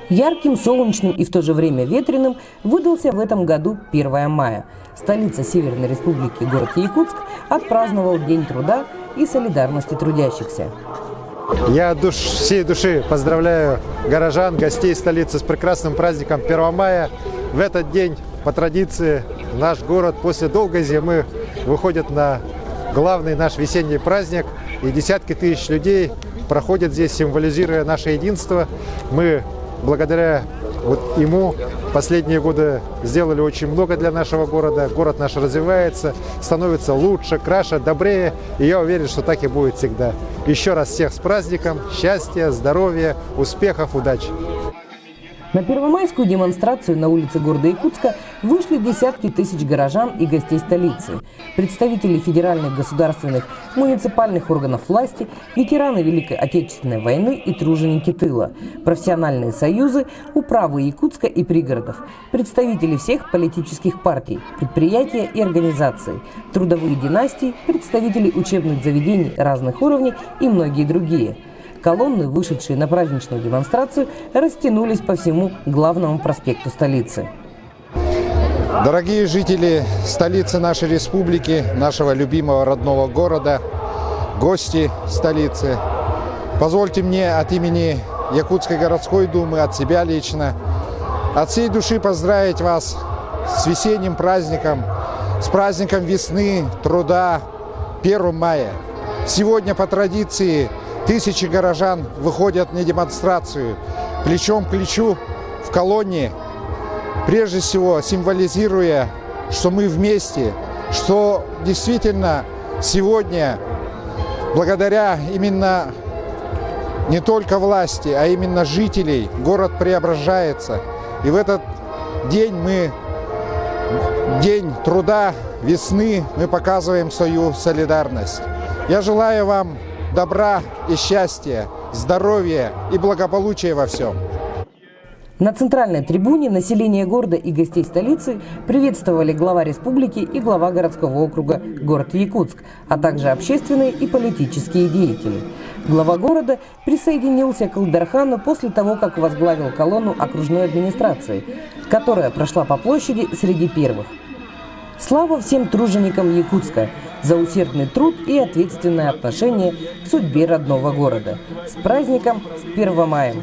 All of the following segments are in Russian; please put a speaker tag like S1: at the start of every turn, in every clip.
S1: Ярким, солнечным и в то же время ветреным выдался в этом году 1 мая. Столица Северной Республики, город Якутск, отпраздновал День труда и солидарности трудящихся.
S2: Я от всей души поздравляю горожан, гостей столицы с прекрасным праздником 1 мая. В этот день, по традиции, наш город после долгой зимы выходит на главный наш весенний праздник. И десятки тысяч людей проходят здесь, символизируя наше единство. Мы благодаря ему последние годы сделали очень много для нашего города. Город наш развивается, становится лучше, краше, добрее. И я уверен, что так и будет всегда. Еще раз всех с праздником. Счастья, здоровья, успехов, удачи!
S1: На первомайскую демонстрацию на улице города Якутска вышли десятки тысяч горожан и гостей столицы, представители федеральных, государственных, муниципальных органов власти, ветераны Великой Отечественной войны и труженики тыла, профессиональные союзы, управы Якутска и пригородов, представители всех политических партий, предприятия и организаций, трудовые династии, представители учебных заведений разных уровней и многие другие. Колонны, вышедшие на праздничную демонстрацию, растянулись по всему главному проспекту столицы.
S3: Дорогие жители столицы нашей республики, нашего любимого родного города, гости столицы, позвольте мне от имени Якутской городской думы, от себя лично, от всей души поздравить вас с весенним праздником, с праздником весны, труда, 1 мая. Сегодня по традиции тысячи горожан выходят на демонстрацию плечом к плечу в колонне, прежде всего символизируя, что мы вместе, что действительно сегодня, благодаря именно не только власти, а именно жителей, город преображается. И в этот день день труда, весны, мы показываем свою солидарность. Я желаю вам добра и счастья, здоровья и благополучия во всем.
S1: На центральной трибуне население города и гостей столицы приветствовали глава республики и глава городского округа город Якутск, а также общественные и политические деятели. Глава города присоединился к Илдархану после того, как возглавил колонну окружной администрации, которая прошла по площади среди первых. Слава всем труженикам Якутска за усердный труд и ответственное отношение к судьбе родного города. С праздником, с 1 мая!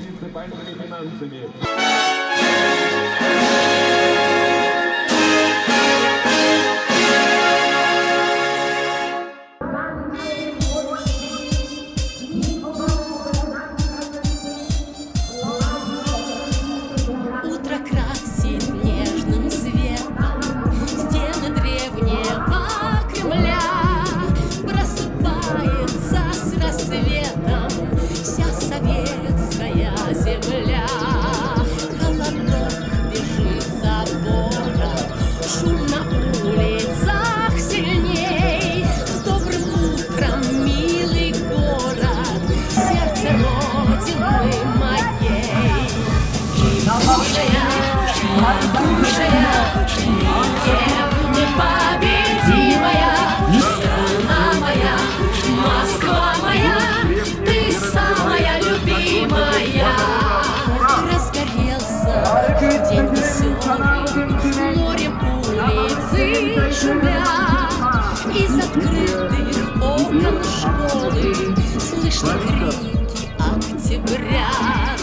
S4: День веселый, морем улицы шумят, из открытых окон школы слышны крики октябрят.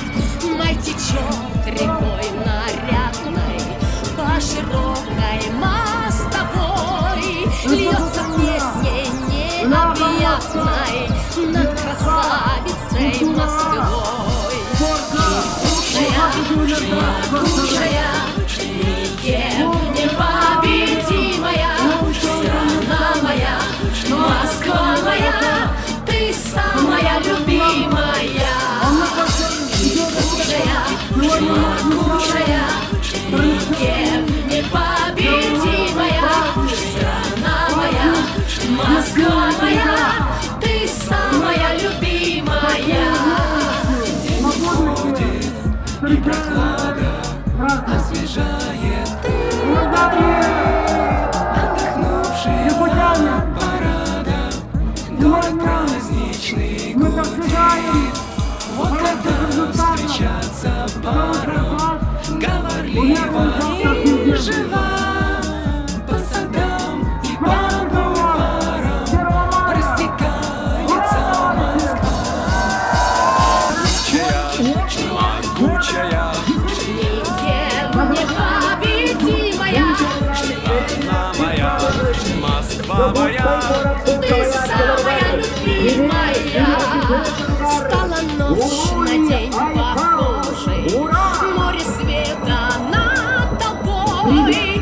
S4: Май течет рекой нарядной по широкой мостовой, льется песней необъятной над красавицей Москвой. Якутская, никем не победимая, страна моя, Москва моя, ты самая любимая. Якутская, никем не победимая, страна моя, Москва моя, ты самая любимая. И прохлада освежает отдохнувшие от парада. Город праздничный гудит. Вот когда встречаться паром, говорливо и жива. По садам и по бульварам растекается Москва. Могучая,
S5: Никем непобедимая,
S4: страна моя, Москва моя.
S5: ты самая любимая. Стала ночь на день похожей, море света над тобой. Эй,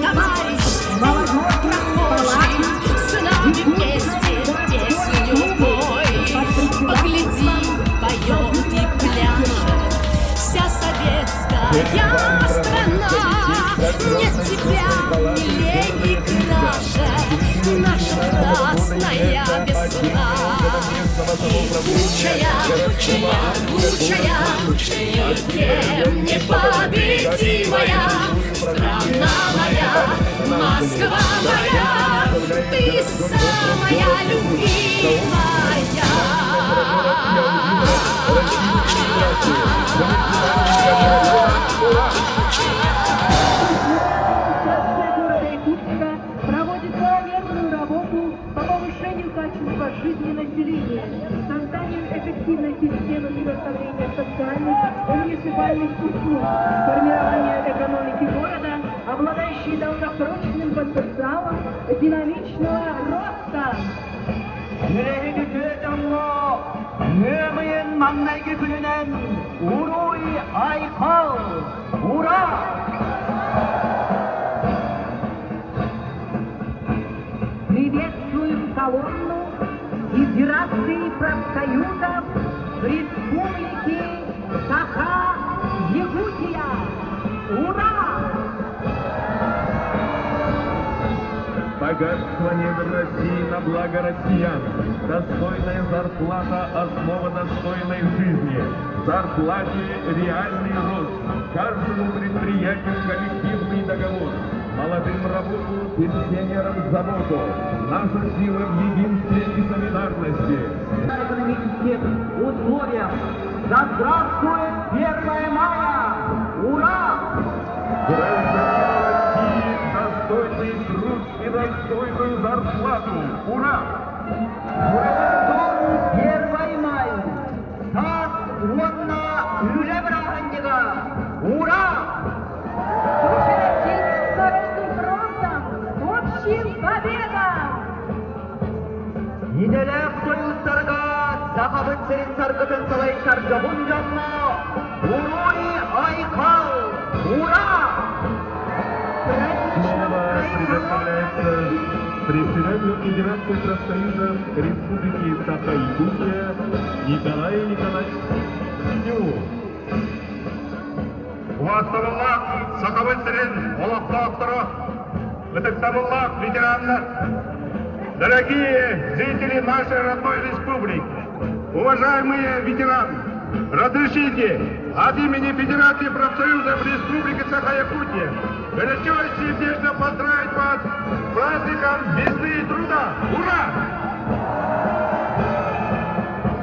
S5: товарищ, прохожий, с нами вместе песню пой. Погляди, поет и пляшет вся советская страна. Нет тебя милей и краше, наша красная весна. Могучая, никем непобедимая, страна моя, Москва моя, ты самая любимая.
S6: Проводит планомерную работу по повышению качества жизни населения, созданию эффективной системы предоставления социальных и муниципальных услуг, формированию экономики города, обладающей долгосрочным потенциалом динамичного роста.
S7: 유래에게 대장로 뇌무인 만나기 부르는 우로이 아이콘 우라.
S6: Приветствуем колонну Федерации профсоюзов Республики Саха-Якутия. Ура!
S8: Богатство недр России на благо россиян. Достойная зарплата – основа достойной жизни. В зарплате реальный рост. Каждому предприятию коллективный договор. Молодым работу, пенсионерам заботу. Наша сила в единстве и солидарности.
S7: Экономических условиях. Да здравствует 1 мая! Ура!
S8: Граждане России, достойный труд и достойную зарплату. Ура!
S7: 오늘도 1 마이 다 원나 유래를 한지가 우라!
S6: Народным фронтом общим победам!
S7: 이들의 소유사가 사합을 차린 sarkıtın savaşlar cabuncanla 우로이 아이콘 우라!
S8: Слово предоставляется председателю Федерации профсоюзов Республики Саха-Якутия Николаю Николаевичу Синю.
S9: Уважаемый Сахавыцерин, Олафтактора, Ватексабуллах, ветераны, дорогие жители нашей родной республики, уважаемые ветераны, разрешите от имени Федерации профсоюзов Республики Саха-Якутия горячо и сердечно поздравить вас с праздником весны и труда! Ура!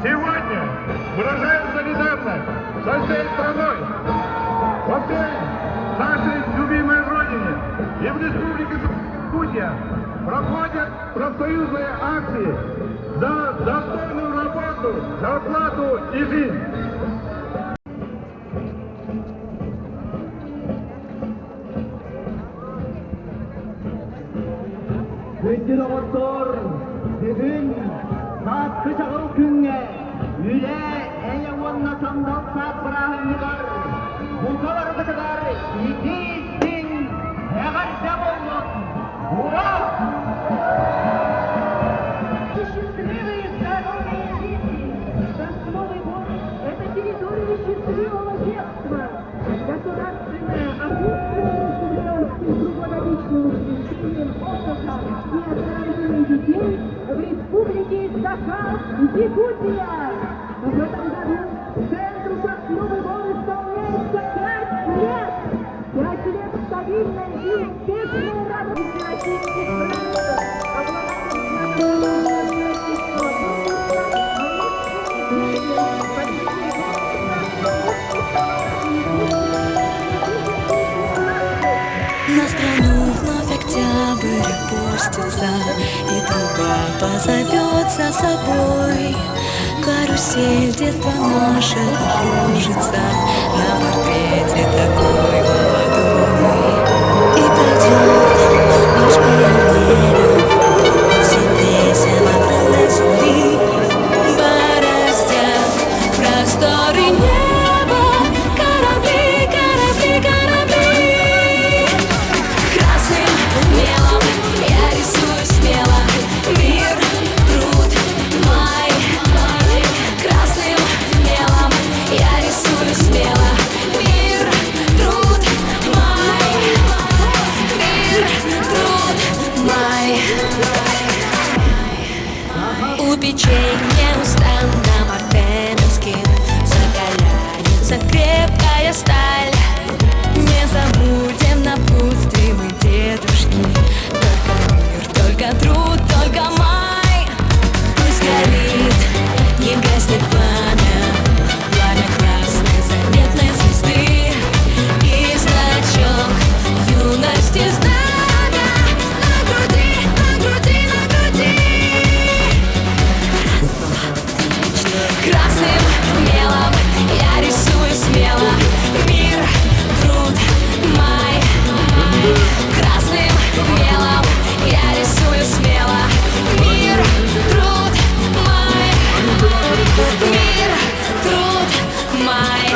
S9: Сегодня выражаем солидарность со всей страной, во всей нашей любимой родине и в Республике Якутия проходят профсоюзные акции за достойную работу, зарплату и жизнь.
S7: 왼쪽으로부터 대근 사크작으로 경례 유래 애영원 나선 넉사브라합니다. 무서워로 그다가 이기신 해갈자고 우라!
S6: Счастливые здоровые жизни! Наш Новый год – это территория счастливого детства. Государственная ответственность круглогодичным увеличением отдыха и оздоровления детей в Республике Саха-Якутия. В этом году центру как Новый год исполняется 5 лет. 5 лет стабильной и успешной работы всероссийских проектов.
S5: опустится, и труба позовет за собой. Карусель детства нашего кружится на портрете такой молодой. И пройдет наш пионеров, все песен огромной земли, бороздят просторы неба, корабли, корабли, корабли. Красным мелом я рисую смело мир, труд мой. Красным мелом я рисую смело мир, труд мой. Мир, труд мой. У печей неустанно мартеновских закаляется крепкая сталь. Не забудем напутствие мы, дедушки. Только мир, только труд, только май. Пусть горит, не гаснет пламя, пламя красной заветной звезды. И значок юности знамя на груди, на груди, на груди. Красным мелом я рисую смело мир, труд мой. Красным мелом я рисую смело мир, труд мой. Мир, труд мой.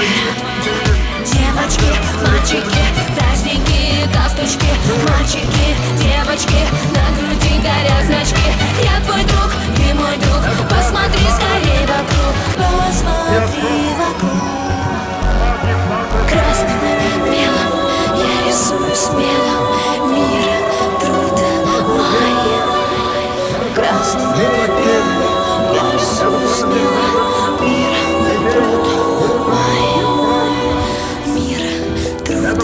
S5: Девочки, мальчики, праздники, галстучки, мальчики, девочки, на груди горят значки. Я твой друг, ты мой друг, посмотри скорей вокруг, посмотри вокруг. Красным мелом я рисую смело мир, труд мой. Красным мелом я рисую смело мир, труд мой. Мир, труд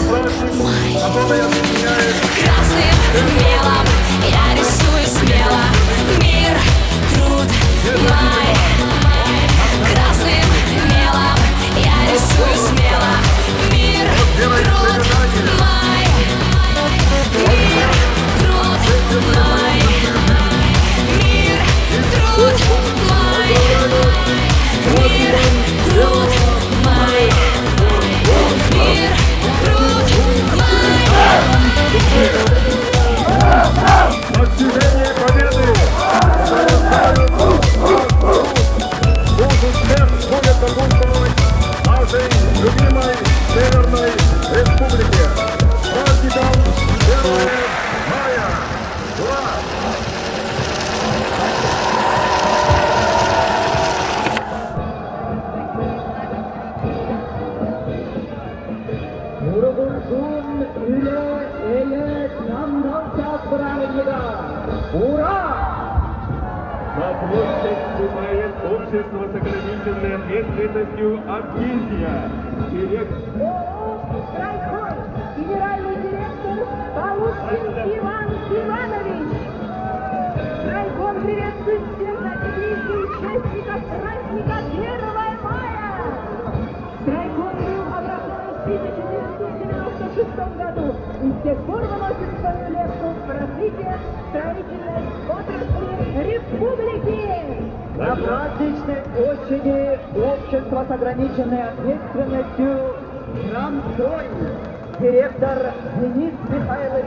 S5: мой. Красным мелом я рисую смело мир, труд мой. Красным мелом я рисую смело мир, труд мой. Мир, труд мой. Мир, труд мой. Мир, труд мой. Мир, труд
S8: Достижение победы! Успех будет сопутствовать нашей любимой Северной Республике. Праздником 1 мая! Ура!
S7: 무릎을 위에 애의 남남자 브라입니다. 우라!
S8: На площадь вступает общество с ограниченной ответственностью «Аргизия». Директор
S6: Райком, генеральный директор Полушкин Иван Иванович. Райком приветствует всех теплейших участников праздника 1 мая. Райком был образован в 1996 году и с тех пор выносит свою лепту в развитие строительной отрасли республики.
S7: На праздничной площади общество с ограниченной ответственностью «Грамстрой» директор Денис Михайлович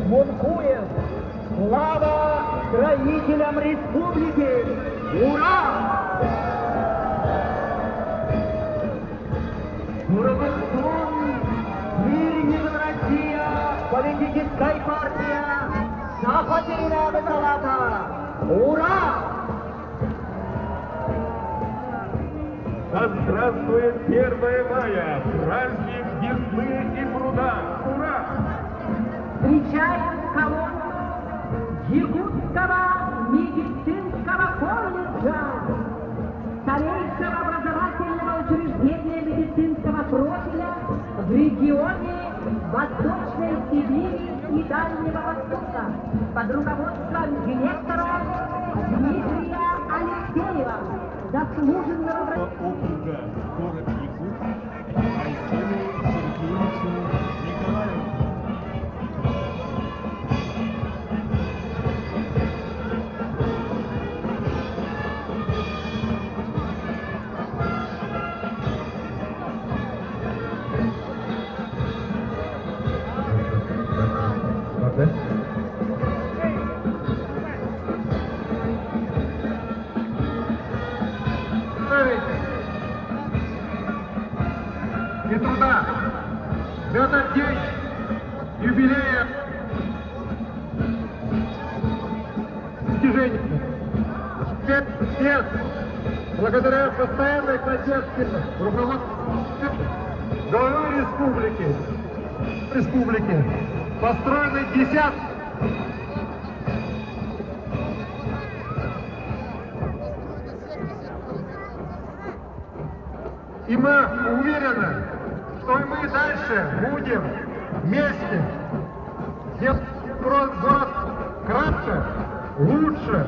S7: Мункуев. Слава строителям республики! Ура! Муравьевский мир Россия, политическая партия, Западная Высолата! Ура!
S8: Да здравствует 1 мая, праздник весны и пруда! Ура!
S6: Встречаем колонну Якутского медицинского колледжа, старейшего образовательного учреждения медицинского профиля в регионе Восточной Сибири и Дальнего Востока под руководством директора Дмитрия Алексеева, заслуженного
S8: округа город Якутск Арсену Сергеевичу Николаеву.
S9: и труда. В этот день юбилея достижений. 5 лет благодаря постоянной поддержке руководства главы республики построены десятки. И мы уверены, что и мы дальше будем вместе делать город краше, лучше.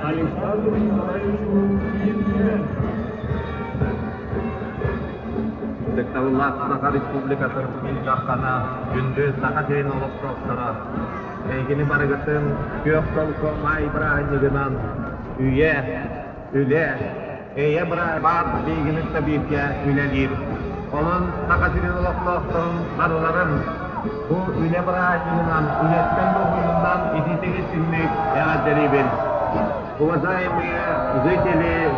S8: Александру Николаевичу Ильину.
S10: Diktatörlar Saha Respublikası Milli gündüz daha derin oluşturuşları. Eğini barıgıtın kök kolkoma İbrahim'den üye, eye bırak bilginin tabiiyle üyelir. Onun daha derin oluşturuşların arıların bu üye bırakımından, üyetten doğumundan eşitliği ягодерибель. Уважаемые жители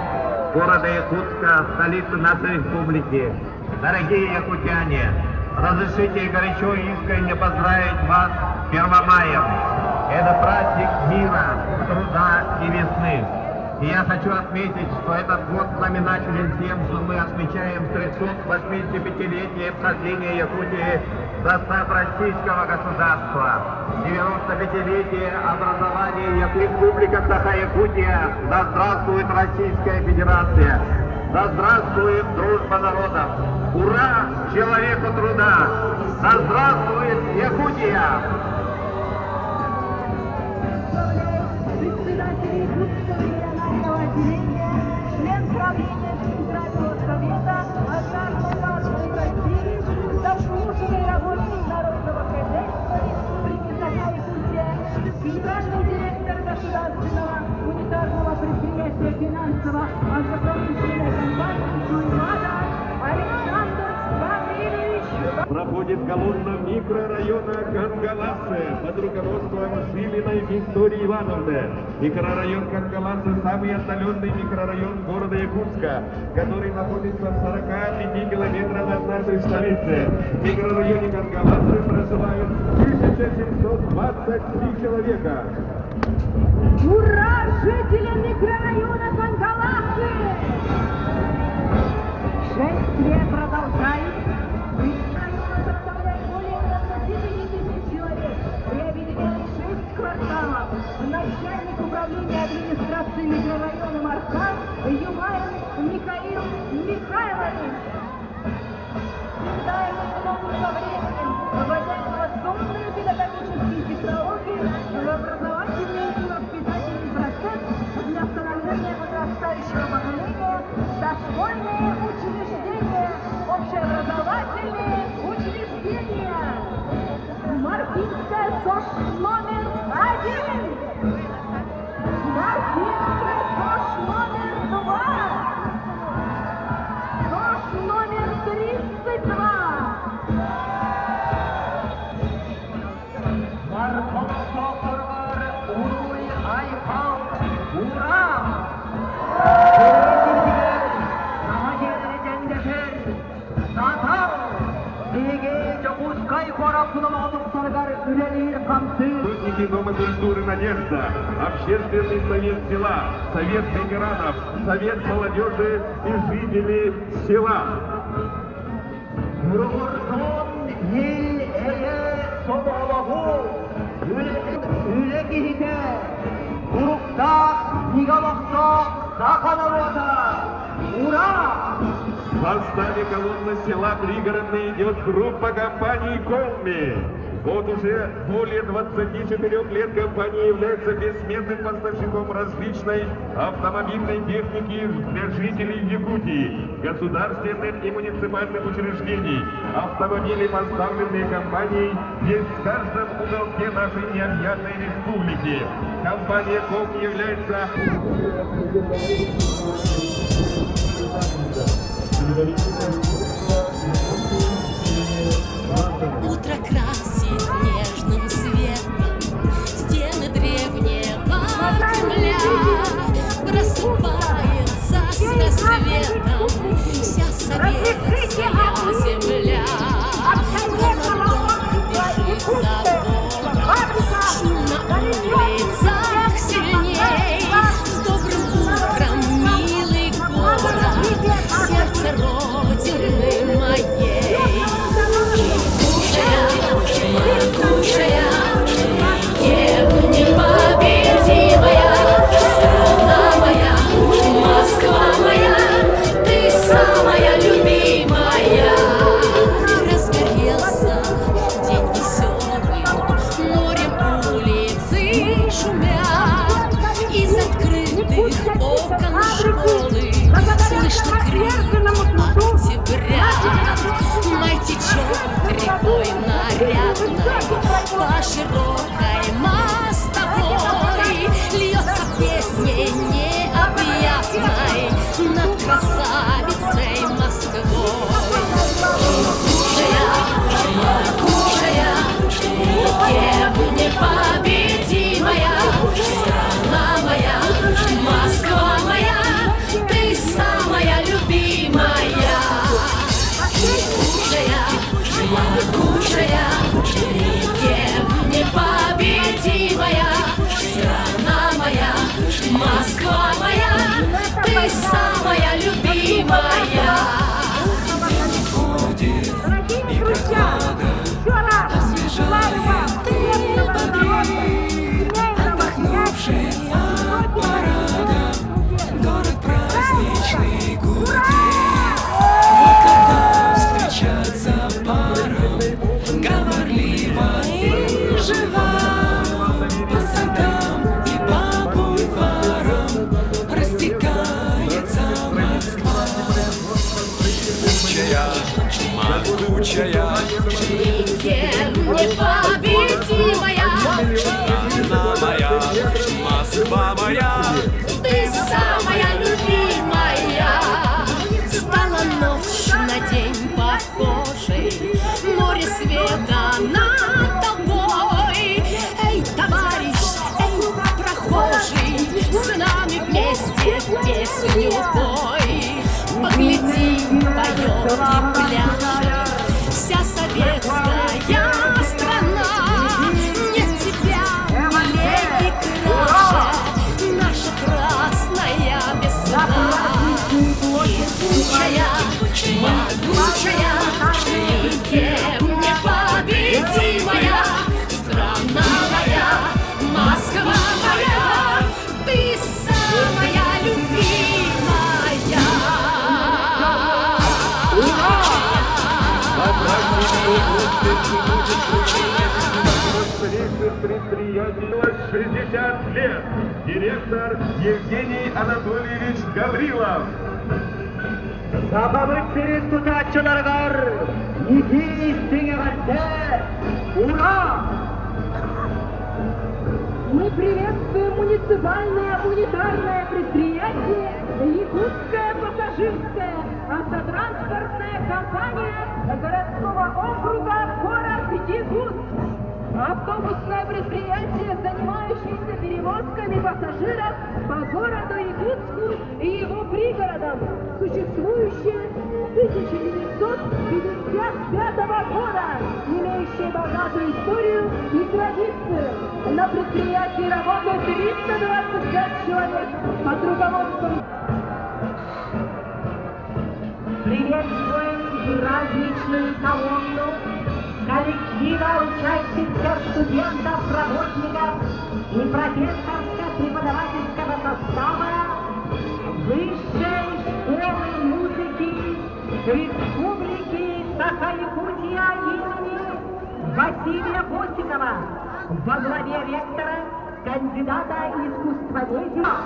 S10: города Якутска, столицы нашей республики, дорогие якутяне, разрешите горячо и искренне поздравить вас с Первомаем. Это праздник мира, труда и весны. И я хочу отметить, что этот год знаменателен тем, что мы отмечаем 385-летие вхождения Якутии в состав российского государства, 95-летие образования Республика Саха-Якутия. Да здравствует Российская Федерация! Да здравствует дружба народов! Ура человеку труда! Да здравствует Якутия!
S6: Председатель Якутского регионального отделения, член правления Центрального совета аграрной партии России, заслуженный работник народного хозяйства Республики Саха-Якутия, генеральный директор государственного унитарного предприятия финансово-агропромышленной компании «Туймада» Александр Гаврилович.
S8: Проходит колонна микрорайона Кангаласы под руководством Шилиной Виктории Ивановны. Микрорайон Кангаласы – самый отдаленный микрорайон города Якутска, который находится в 45 километрах от нашей столицы. В микрорайоне Кангаласы проживают 1723 человека.
S6: Ура жителям микрорайона Кангаласы! Шествие продолжается. Район составляет более 25 тысяч человек. Приобъединено 6 кварталов. Начальник управления администрации микрорайона Марка Юмаев Михаил Михайлович. Считаем новым со временем, вводя инновационные педагогические технологии в образовательный и воспитательный процесс для становления подрастающего поколения, дошкольные учреждения, общеобразовательные учреждения. Маркинская СОЖ номер 1. Маркинская СОЖ номер 2. СОЖ номер 32.
S7: Марков-Сокорвар, Уруй, Айхал, ура!
S8: Спутники Дома культуры «Надежда», Общественный совет села, Совет ветеранов, Совет молодежи и жители села.
S7: Ура!
S8: В составе колонны села Пригородной идет группа компаний «Колми». Вот уже более 24 лет компания является бессменным поставщиком различной автомобильной техники для жителей Якутии, государственных и муниципальных учреждений. Автомобили, поставленные компанией, есть в каждом уголке нашей необъятной республики. Компания «Колми» является...
S5: могучая, никем непобедимая, страна моя, Москва моя, ты самая любимая.
S6: Дорогие друзья, еще раз желаю вам крепкого здоровья, семейного счастья,
S4: город праздничный гудит. Вот когда встречаться пара, говорлива и жива, по садам и по бульварам растекается Москва. Могучая,
S5: Никем непобедимая,
S4: страна моя, Москва моя,
S5: ты самая любимая. Стала ночь на день похожей, море света над тобой. Эй, товарищ, эй, прохожий, с нами вместе песню пой. Погляди, поет и пляшет вся советская страна. Нет тебя милей и краше, наша красная весна. Могучая, могучая, никем непобедимая, страна моя, Москва моя, ты самая любимая.
S8: Столичных предприятий 60 лет. Директор Евгений Анатольевич Гаврилов.
S7: Sabahın serin tutaççılarıdır. İki istiğfarte. Ура!
S6: Мы приветствуем муниципальное унитарное предприятие «Якутская пассажирская автотранспортная компания городского округа город Якутск». Автобусное предприятие, занимающееся перевозками пассажиров по городу Якутску и его пригородам, существующее с 1955 года, имеющее богатую историю и традицию. На предприятии работает 325 человек под руководством.
S7: Приветствуем праздничную колонну коллектива учащихся студентов, работников и профессорско-преподавательского состава Высшей школы музыки Республики Саха-Якутия имени Василия Босикова во главе ректора, кандидата искусствоведения.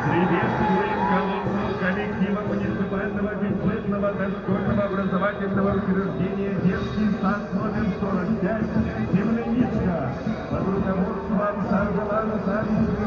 S8: Приветствуем колонну коллектива муниципального бюджетного дошкольного образовательного учреждения «Детский сад номер 45» «Земляничка» под руководством Саржелана Саржелана